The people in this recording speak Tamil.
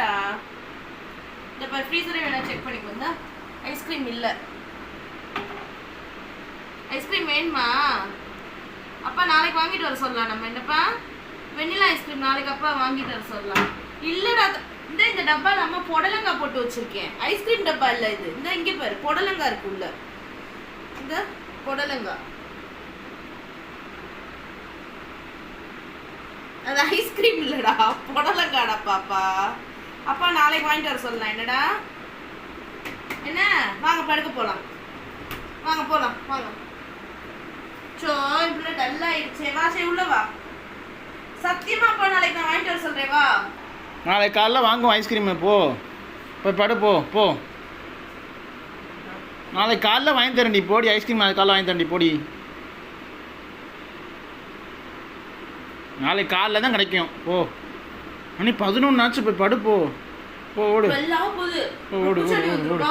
இல்லடா. இந்த பாரு ஃப்ரீசரே வேணா செக் பண்ணிக்கோ. இந்த ஐஸ்கிரீம் இல்ல. ஐஸ்கிரீம் வேணுமா? அப்பா நாளைக்கு வாங்கிட்டு வர சொல்லலாம். நம்ம என்னப்பா வெண்ணிலா ஐஸ்கிரீம் நாளைக்கு அப்பா வாங்கிட்டு வர சொல்லலாம். இல்லடா இந்த டப்பா நம்ம புடலங்காய் போட்டு வச்சிருக்கேன். ஐஸ்கிரீம் டப்பா இல்ல இது. இந்த இங்க பாரு புடலங்காய் இருக்கு உள்ள. இந்த புடலங்காய் அது ஐஸ்கிரீம் இல்லடா, புடலங்காடா பாப்பா. அப்பா நாளைக்கு வாங்கிட்டு வர சொல்லலாம். என்னடா என்ன? வாங்க படுக்க போலாம். வாங்க போலாம் வாங்க. சோ இப்படி டல்லா ஆயிடுச்சே. வா சரி உள்ள வா. சத்தியமா அப்பா நாளைக்கு நான் வாங்கிட்டு வர சொல்றேன். வா நாளைக்கு காலைல வாங்குவோம் ஐஸ்கிரீம். போ போய் படு. போ போ நாளைக்கு காலைல வாங்கி தரேன்டி. போடி ஐஸ்கிரீம் நாளைக்கு காலைல வாங்கி தரேன்டி. போடி நாளைக்கு காலைல தான் கிடைக்கும். ஓ மணி 11 ஆச்சு. போய் படு. போ போ ஓடு. எல்லாம் போகுது. ஓடு ஓடு ஓடு ஓடு.